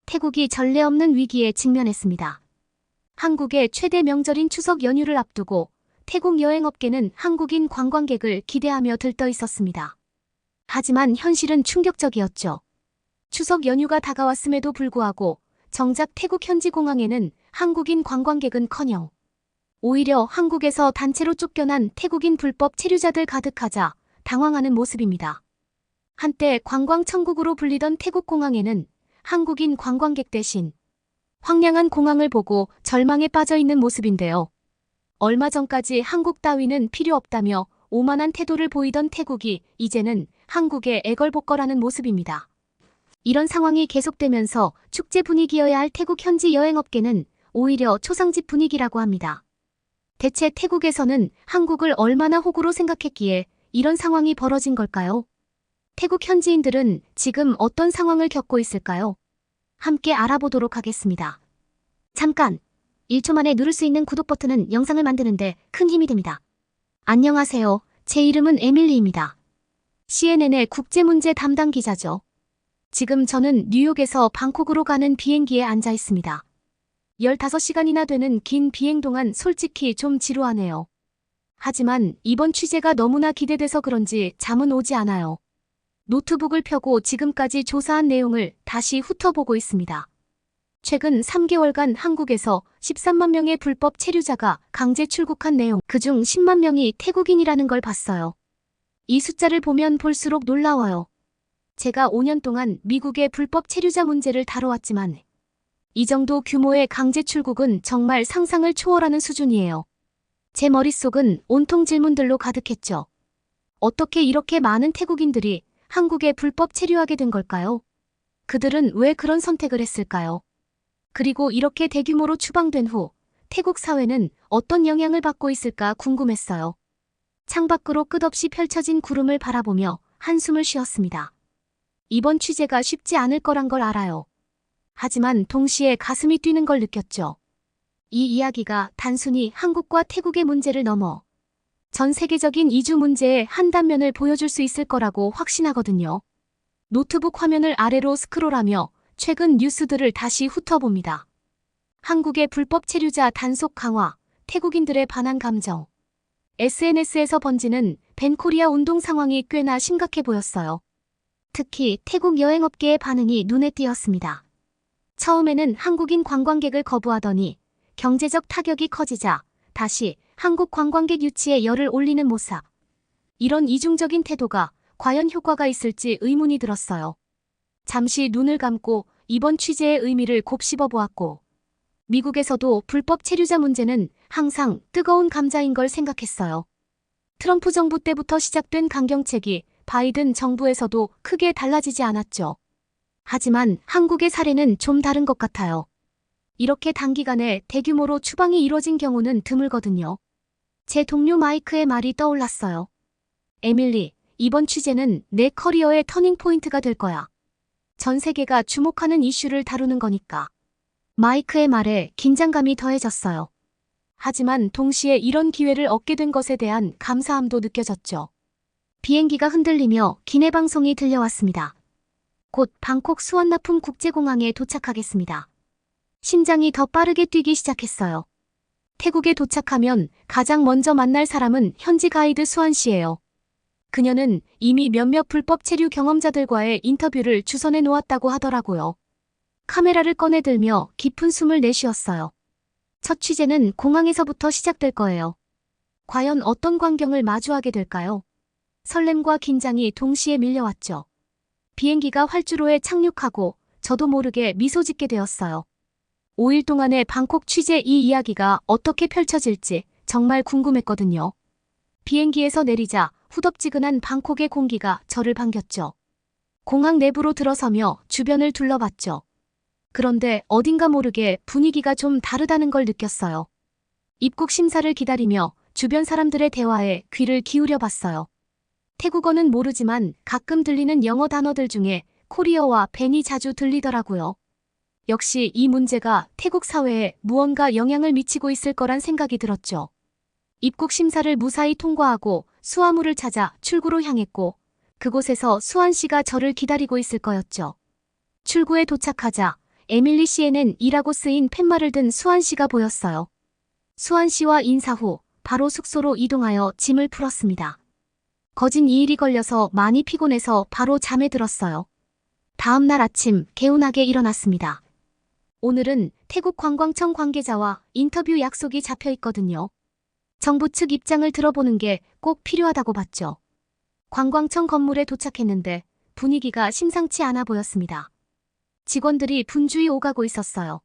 태국이 전례 없는 위기에 직면했습니다. 한국의 최대 명절인 추석 연휴를 앞두고 태국 여행업계는 한국인 관광객을 기대하며 들떠 있었습니다. 하지만 현실은 충격적이었죠. 추석 연휴가 다가왔음에도 불구하고 정작 태국 현지 공항에는 한국인 관광객은커녕 오히려 한국에서 단체로 쫓겨난 태국인 불법 체류자들 가득하자 당황하는 모습입니다. 한때 관광 천국으로 불리던 태국 공항에는 한국인 관광객 대신 황량한 공항을 보고 절망에 빠져 있는 모습인데요. 얼마 전까지 한국 따위는 필요 없다며 오만한 태도를 보이던 태국이 이제는 한국에 애걸복걸하는 모습입니다. 이런 상황이 계속되면서 축제 분위기여야 할 태국 현지 여행업계는 오히려 초상집 분위기라고 합니다. 대체 태국에서는 한국을 얼마나 호구로 생각했기에 이런 상황이 벌어진 걸까요? 태국 현지인들은 지금 어떤 상황을 겪고 있을까요? 함께 알아보도록 하겠습니다. 잠깐! 1초 만에 누를 수 있는 구독 버튼은 영상을 만드는데 큰 힘이 됩니다. 안녕하세요. 제 이름은 에밀리입니다. CNN의 국제문제 담당 기자죠. 지금 저는 뉴욕에서 방콕으로 가는 비행기에 앉아 있습니다. 15시간이나 되는 긴 비행 동안 솔직히 좀 지루하네요. 하지만 이번 취재가 너무나 기대돼서 그런지 잠은 오지 않아요. 노트북을 펴고 지금까지 조사한 내용을 다시 훑어보고 있습니다. 최근 3개월간 한국에서 13만 명의 불법 체류자가 강제 출국한 내용, 그중 10만 명이 태국인이라는 걸 봤어요. 이 숫자를 보면 볼수록 놀라워요. 제가 5년 동안 미국의 불법 체류자 문제를 다뤄왔지만 이 정도 규모의 강제 출국은 정말 상상을 초월하는 수준이에요. 제 머릿속은 온통 질문들로 가득했죠. 어떻게 이렇게 많은 태국인들이 한국에 불법 체류하게 된 걸까요? 그들은 왜 그런 선택을 했을까요? 그리고 이렇게 대규모로 추방된 후 태국 사회는 어떤 영향을 받고 있을까 궁금했어요. 창밖으로 끝없이 펼쳐진 구름을 바라보며 한숨을 쉬었습니다. 이번 취재가 쉽지 않을 거란 걸 알아요. 하지만 동시에 가슴이 뛰는 걸 느꼈죠. 이 이야기가 단순히 한국과 태국의 문제를 넘어 전 세계적인 이주 문제의 한 단면을 보여줄 수 있을 거라고 확신하거든요. 노트북 화면을 아래로 스크롤하며 최근 뉴스들을 다시 훑어봅니다. 한국의 불법 체류자 단속 강화, 태국인들의 반한 감정. SNS에서 번지는 밴코리아 운동 상황이 꽤나 심각해 보였어요. 특히 태국 여행업계의 반응이 눈에 띄었습니다. 처음에는 한국인 관광객을 거부하더니 경제적 타격이 커지자 다시 한국 관광객 유치에 열을 올리는 모습. 이런 이중적인 태도가 과연 효과가 있을지 의문이 들었어요. 잠시 눈을 감고 이번 취재의 의미를 곱씹어 보았고 미국에서도 불법 체류자 문제는 항상 뜨거운 감자인 걸 생각했어요. 트럼프 정부 때부터 시작된 강경책이 바이든 정부에서도 크게 달라지지 않았죠. 하지만 한국의 사례는 좀 다른 것 같아요. 이렇게 단기간에 대규모로 추방이 이뤄진 경우는 드물거든요. 제 동료 마이크의 말이 떠올랐어요. 에밀리, 이번 취재는 내 커리어의 터닝포인트가 될 거야. 전 세계가 주목하는 이슈를 다루는 거니까. 마이크의 말에 긴장감이 더해졌어요. 하지만 동시에 이런 기회를 얻게 된 것에 대한 감사함도 느껴졌죠. 비행기가 흔들리며 기내 방송이 들려왔습니다. 곧 방콕 수완나품 국제공항에 도착하겠습니다. 심장이 더 빠르게 뛰기 시작했어요. 태국에 도착하면 가장 먼저 만날 사람은 현지 가이드 수완 씨예요. 그녀는 이미 몇몇 불법 체류 경험자들과의 인터뷰를 주선해 놓았다고 하더라고요. 카메라를 꺼내들며 깊은 숨을 내쉬었어요. 첫 취재는 공항에서부터 시작될 거예요. 과연 어떤 광경을 마주하게 될까요? 설렘과 긴장이 동시에 밀려왔죠. 비행기가 활주로에 착륙하고 저도 모르게 미소 짓게 되었어요. 5일 동안의 방콕 취재 이 이야기가 어떻게 펼쳐질지 정말 궁금했거든요. 비행기에서 내리자 후덥지근한 방콕의 공기가 저를 반겼죠. 공항 내부로 들어서며 주변을 둘러봤죠. 그런데 어딘가 모르게 분위기가 좀 다르다는 걸 느꼈어요. 입국 심사를 기다리며 주변 사람들의 대화에 귀를 기울여 봤어요. 태국어는 모르지만 가끔 들리는 영어 단어들 중에 코리어와 벤이 자주 들리더라고요. 역시 이 문제가 태국 사회에 무언가 영향을 미치고 있을 거란 생각이 들었죠. 입국 심사를 무사히 통과하고 수화물을 찾아 출구로 향했고 그곳에서 수완 씨가 저를 기다리고 있을 거였죠. 출구에 도착하자 에밀리 씨에는 이라고 쓰인 팻말을 든 수환 씨가 보였어요. 수환 씨와 인사 후 바로 숙소로 이동하여 짐을 풀었습니다. 거진 2일이 걸려서 많이 피곤해서 바로 잠에 들었어요. 다음 날 아침 개운하게 일어났습니다. 오늘은 태국 관광청 관계자와 인터뷰 약속이 잡혀 있거든요. 정부 측 입장을 들어보는 게 꼭 필요하다고 봤죠. 관광청 건물에 도착했는데 분위기가 심상치 않아 보였습니다. 직원들이 분주히 오가고 있었어요.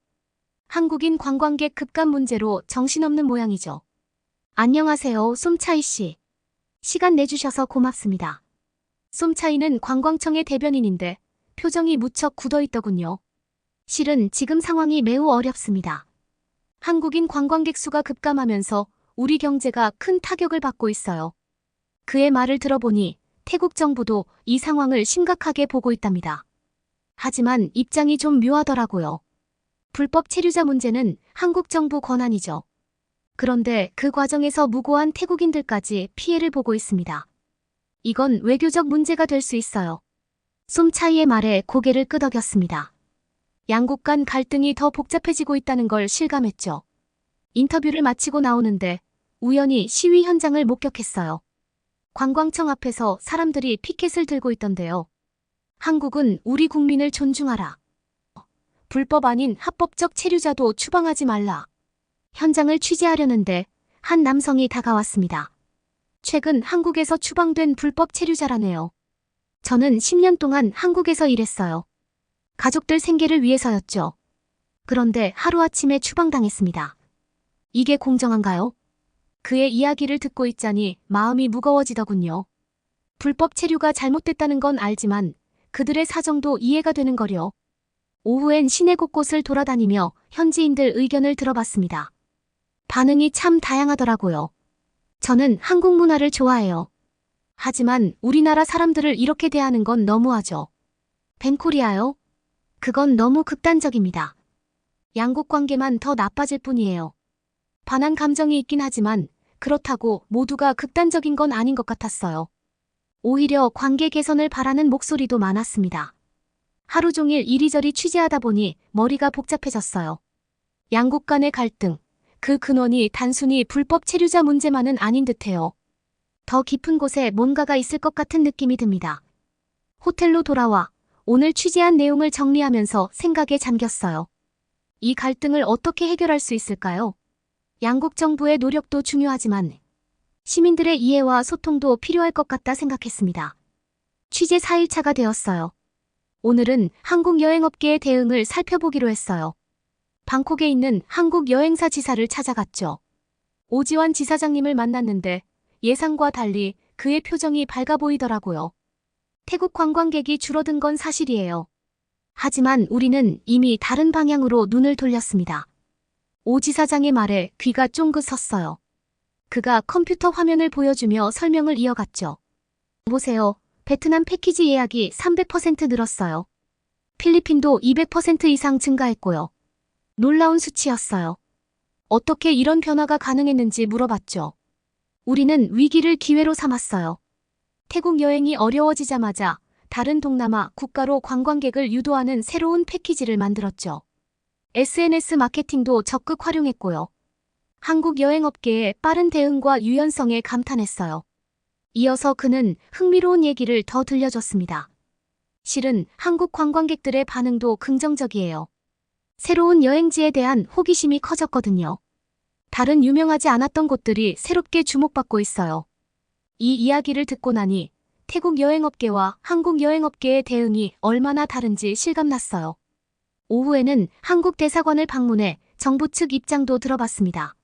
한국인 관광객 급감 문제로 정신없는 모양이죠. 안녕하세요, 솜차이 씨. 시간 내주셔서 고맙습니다. 솜차이는 관광청의 대변인인데 표정이 무척 굳어있더군요. 실은 지금 상황이 매우 어렵습니다. 한국인 관광객 수가 급감하면서 우리 경제가 큰 타격을 받고 있어요. 그의 말을 들어보니 태국 정부도 이 상황을 심각하게 보고 있답니다. 하지만 입장이 좀 묘하더라고요. 불법 체류자 문제는 한국 정부 권한이죠. 그런데 그 과정에서 무고한 태국인들까지 피해를 보고 있습니다. 이건 외교적 문제가 될 수 있어요. 솜차이의 말에 고개를 끄덕였습니다. 양국 간 갈등이 더 복잡해지고 있다는 걸 실감했죠. 인터뷰를 마치고 나오는데 우연히 시위 현장을 목격했어요. 관광청 앞에서 사람들이 피켓을 들고 있던데요. 한국은 우리 국민을 존중하라. 불법 아닌 합법적 체류자도 추방하지 말라. 현장을 취재하려는데 한 남성이 다가왔습니다. 최근 한국에서 추방된 불법 체류자라네요. 저는 10년 동안 한국에서 일했어요. 가족들 생계를 위해서였죠. 그런데 하루아침에 추방당했습니다. 이게 공정한가요? 그의 이야기를 듣고 있자니 마음이 무거워지더군요. 불법 체류가 잘못됐다는 건 알지만 그들의 사정도 이해가 되는 거려. 오후엔 시내 곳곳을 돌아다니며 현지인들 의견을 들어봤습니다. 반응이 참 다양하더라고요. 저는 한국 문화를 좋아해요. 하지만 우리나라 사람들을 이렇게 대하는 건 너무하죠. 벤코리아요? 그건 너무 극단적입니다. 양국 관계만 더 나빠질 뿐이에요. 반한 감정이 있긴 하지만 그렇다고 모두가 극단적인 건 아닌 것 같았어요. 오히려 관계 개선을 바라는 목소리도 많았습니다. 하루 종일 이리저리 취재하다 보니 머리가 복잡해졌어요. 양국 간의 갈등, 그 근원이 단순히 불법 체류자 문제만은 아닌 듯해요. 더 깊은 곳에 뭔가가 있을 것 같은 느낌이 듭니다. 호텔로 돌아와 오늘 취재한 내용을 정리하면서 생각에 잠겼어요. 이 갈등을 어떻게 해결할 수 있을까요? 양국 정부의 노력도 중요하지만 시민들의 이해와 소통도 필요할 것 같다 생각했습니다. 취재 4일차가 되었어요. 오늘은 한국 여행업계의 대응을 살펴보기로 했어요. 방콕에 있는 한국 여행사 지사를 찾아갔죠. 오지환 지사장님을 만났는데 예상과 달리 그의 표정이 밝아 보이더라고요. 태국 관광객이 줄어든 건 사실이에요. 하지만 우리는 이미 다른 방향으로 눈을 돌렸습니다. 오 지사장의 말에 귀가 쫑긋 섰어요. 그가 컴퓨터 화면을 보여주며 설명을 이어갔죠. 보세요. 베트남 패키지 예약이 300% 늘었어요. 필리핀도 200% 이상 증가했고요. 놀라운 수치였어요. 어떻게 이런 변화가 가능했는지 물어봤죠. 우리는 위기를 기회로 삼았어요. 태국 여행이 어려워지자마자 다른 동남아 국가로 관광객을 유도하는 새로운 패키지를 만들었죠. SNS 마케팅도 적극 활용했고요. 한국 여행업계의 빠른 대응과 유연성에 감탄했어요. 이어서 그는 흥미로운 얘기를 더 들려줬습니다. 실은 한국 관광객들의 반응도 긍정적이에요. 새로운 여행지에 대한 호기심이 커졌거든요. 다른 유명하지 않았던 곳들이 새롭게 주목받고 있어요. 이 이야기를 듣고 나니 태국 여행업계와 한국 여행업계의 대응이 얼마나 다른지 실감났어요. 오후에는 한국 대사관을 방문해 정부 측 입장도 들어봤습니다.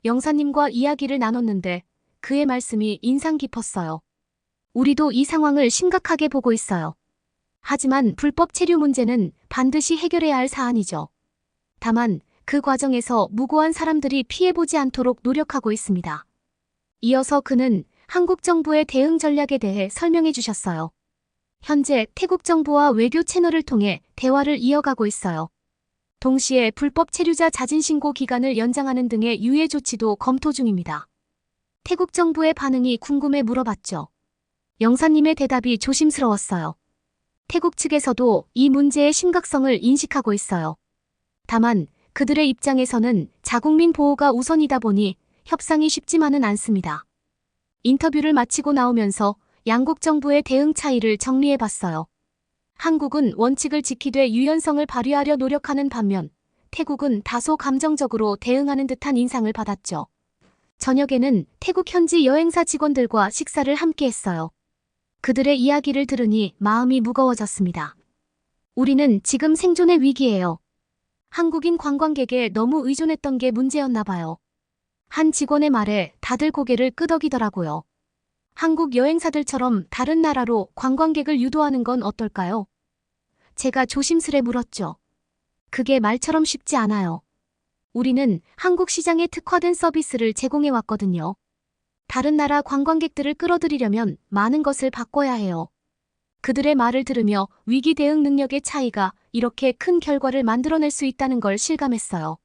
영사님과 이야기를 나눴는데 그의 말씀이 인상 깊었어요. 우리도 이 상황을 심각하게 보고 있어요. 하지만 불법 체류 문제는 반드시 해결해야 할 사안이죠. 다만 그 과정에서 무고한 사람들이 피해보지 않도록 노력하고 있습니다. 이어서 그는 한국 정부의 대응 전략에 대해 설명해 주셨어요. 현재 태국 정부와 외교 채널을 통해 대화를 이어가고 있어요. 동시에 불법 체류자 자진 신고 기간을 연장하는 등의 유예 조치도 검토 중입니다. 태국 정부의 반응이 궁금해 물어봤죠. 영사님의 대답이 조심스러웠어요. 태국 측에서도 이 문제의 심각성을 인식하고 있어요. 다만 그들의 입장에서는 자국민 보호가 우선이다 보니 협상이 쉽지만은 않습니다. 인터뷰를 마치고 나오면서 양국 정부의 대응 차이를 정리해봤어요. 한국은 원칙을 지키되 유연성을 발휘하려 노력하는 반면 태국은 다소 감정적으로 대응하는 듯한 인상을 받았죠. 저녁에는 태국 현지 여행사 직원들과 식사를 함께 했어요. 그들의 이야기를 들으니 마음이 무거워졌습니다. 우리는 지금 생존의 위기예요. 한국인 관광객에 너무 의존했던 게 문제였나 봐요. 한 직원의 말에 다들 고개를 끄덕이더라고요. 한국 여행사들처럼 다른 나라로 관광객을 유도하는 건 어떨까요? 제가 조심스레 물었죠. 그게 말처럼 쉽지 않아요. 우리는 한국 시장에 특화된 서비스를 제공해 왔거든요. 다른 나라 관광객들을 끌어들이려면 많은 것을 바꿔야 해요. 그들의 말을 들으며 위기 대응 능력의 차이가 이렇게 큰 결과를 만들어낼 수 있다는 걸 실감했어요.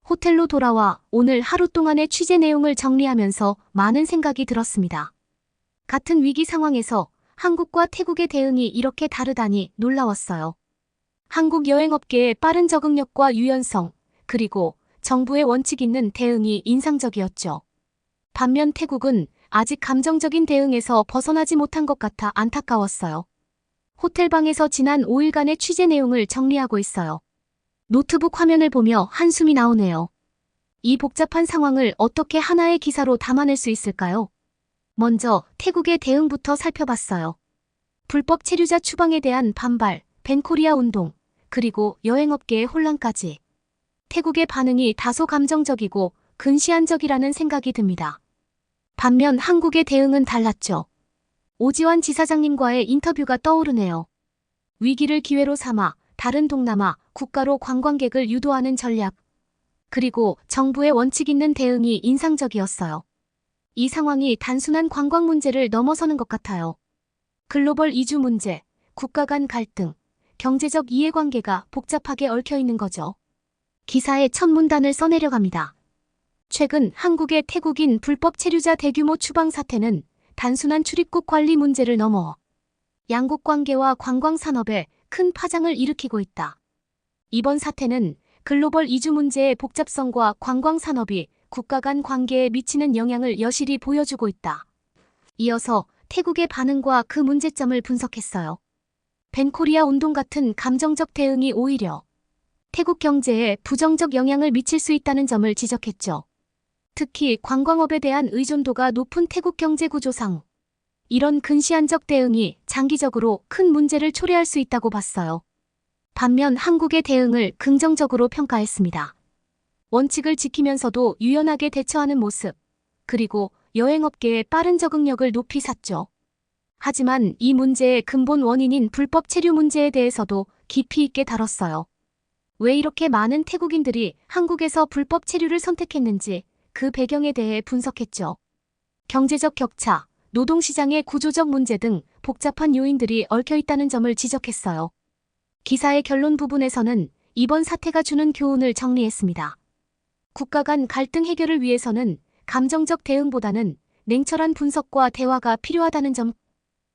호텔로 돌아와 오늘 하루 동안의 취재 내용을 정리하면서 많은 생각이 들었습니다. 같은 위기 상황에서 한국과 태국의 대응이 이렇게 다르다니 놀라웠어요. 한국 여행업계의 빠른 적응력과 유연성, 그리고 정부의 원칙 있는 대응이 인상적이었죠. 반면 태국은 아직 감정적인 대응에서 벗어나지 못한 것 같아 안타까웠어요. 호텔방에서 지난 5일간의 취재 내용을 정리하고 있어요. 노트북 화면을 보며 한숨이 나오네요. 이 복잡한 상황을 어떻게 하나의 기사로 담아낼 수 있을까요? 먼저 태국의 대응부터 살펴봤어요. 불법 체류자 추방에 대한 반발, 벤코리아 운동, 그리고 여행업계의 혼란까지. 태국의 반응이 다소 감정적이고 근시안적이라는 생각이 듭니다. 반면 한국의 대응은 달랐죠. 오지환 지사장님과의 인터뷰가 떠오르네요. 위기를 기회로 삼아 다른 동남아 국가로 관광객을 유도하는 전략, 그리고 정부의 원칙 있는 대응이 인상적이었어요. 이 상황이 단순한 관광 문제를 넘어서는 것 같아요. 글로벌 이주 문제, 국가 간 갈등, 경제적 이해관계가 복잡하게 얽혀 있는 거죠. 기사의 첫 문단을 써내려갑니다. 최근 한국의 태국인 불법 체류자 대규모 추방 사태는 단순한 출입국 관리 문제를 넘어 양국 관계와 관광 산업에 큰 파장을 일으키고 있다. 이번 사태는 글로벌 이주 문제의 복잡성과 관광 산업이 국가 간 관계에 미치는 영향을 여실히 보여주고 있다. 이어서 태국의 반응과 그 문제점을 분석했어요. 벤코리아 운동 같은 감정적 대응이 오히려 태국 경제에 부정적 영향을 미칠 수 있다는 점을 지적했죠. 특히 관광업에 대한 의존도가 높은 태국 경제 구조상 이런 근시안적 대응이 장기적으로 큰 문제를 초래할 수 있다고 봤어요. 반면 한국의 대응을 긍정적으로 평가했습니다. 원칙을 지키면서도 유연하게 대처하는 모습, 그리고 여행업계의 빠른 적응력을 높이 샀죠. 하지만 이 문제의 근본 원인인 불법 체류 문제에 대해서도 깊이 있게 다뤘어요. 왜 이렇게 많은 태국인들이 한국에서 불법 체류를 선택했는지 그 배경에 대해 분석했죠. 경제적 격차, 노동시장의 구조적 문제 등 복잡한 요인들이 얽혀 있다는 점을 지적했어요. 기사의 결론 부분에서는 이번 사태가 주는 교훈을 정리했습니다. 국가 간 갈등 해결을 위해서는 감정적 대응보다는 냉철한 분석과 대화가 필요하다는 점,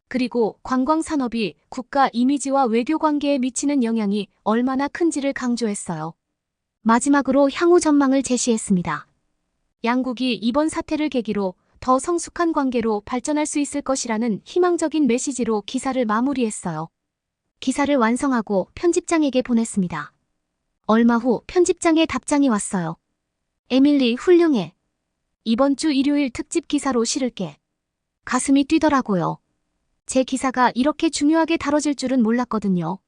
그리고 관광산업이 국가 이미지와 외교 관계에 미치는 영향이 얼마나 큰지를 강조했어요. 마지막으로 향후 전망을 제시했습니다. 양국이 이번 사태를 계기로 더 성숙한 관계로 발전할 수 있을 것이라는 희망적인 메시지로 기사를 마무리했어요. 기사를 완성하고 편집장에게 보냈습니다. 얼마 후 편집장의 답장이 왔어요. 에밀리 훌륭해. 이번 주 일요일 특집 기사로 실을게. 가슴이 뛰더라고요. 제 기사가 이렇게 중요하게 다뤄질 줄은 몰랐거든요.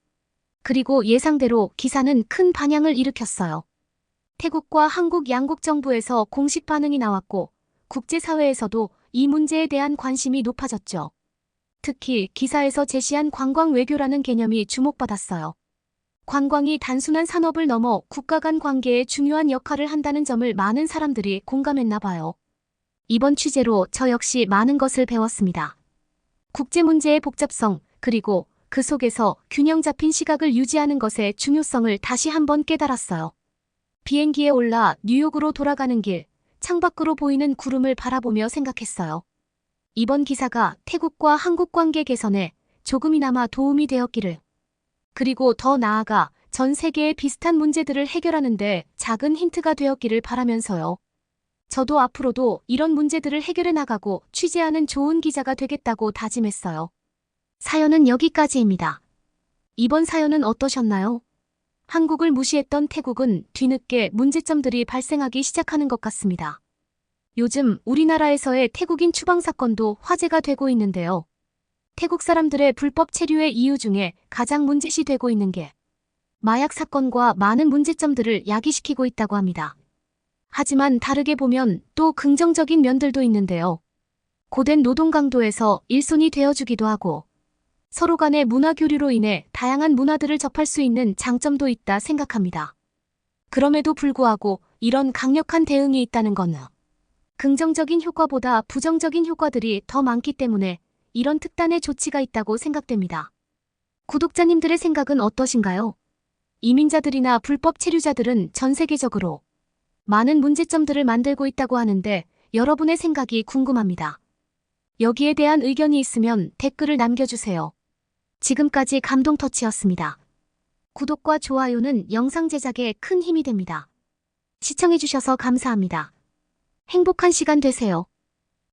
그리고 예상대로 기사는 큰 반향을 일으켰어요. 태국과 한국 양국 정부에서 공식 반응이 나왔고 국제사회에서도 이 문제에 대한 관심이 높아졌죠. 특히 기사에서 제시한 관광 외교라는 개념이 주목받았어요. 관광이 단순한 산업을 넘어 국가 간 관계에 중요한 역할을 한다는 점을 많은 사람들이 공감했나 봐요. 이번 취재로 저 역시 많은 것을 배웠습니다. 국제 문제의 복잡성, 그리고 그 속에서 균형 잡힌 시각을 유지하는 것의 중요성을 다시 한번 깨달았어요. 비행기에 올라 뉴욕으로 돌아가는 길, 창밖으로 보이는 구름을 바라보며 생각했어요. 이번 기사가 태국과 한국 관계 개선에 조금이나마 도움이 되었기를. 그리고 더 나아가 전 세계의 비슷한 문제들을 해결하는데 작은 힌트가 되었기를 바라면서요. 저도 앞으로도 이런 문제들을 해결해 나가고 취재하는 좋은 기자가 되겠다고 다짐했어요. 사연은 여기까지입니다. 이번 사연은 어떠셨나요? 한국을 무시했던 태국은 뒤늦게 문제점들이 발생하기 시작하는 것 같습니다. 요즘 우리나라에서의 태국인 추방 사건도 화제가 되고 있는데요. 태국 사람들의 불법 체류의 이유 중에 가장 문제시되고 있는 게 마약 사건과 많은 문제점들을 야기시키고 있다고 합니다. 하지만 다르게 보면 또 긍정적인 면들도 있는데요. 고된 노동 강도에서 일손이 되어주기도 하고 서로 간의 문화 교류로 인해 다양한 문화들을 접할 수 있는 장점도 있다 생각합니다. 그럼에도 불구하고 이런 강력한 대응이 있다는 건 긍정적인 효과보다 부정적인 효과들이 더 많기 때문에 이런 특단의 조치가 있다고 생각됩니다. 구독자님들의 생각은 어떠신가요? 이민자들이나 불법 체류자들은 전 세계적으로 많은 문제점들을 만들고 있다고 하는데 여러분의 생각이 궁금합니다. 여기에 대한 의견이 있으면 댓글을 남겨주세요. 지금까지 감동터치였습니다. 구독과 좋아요는 영상 제작에 큰 힘이 됩니다. 시청해주셔서 감사합니다. 행복한 시간 되세요.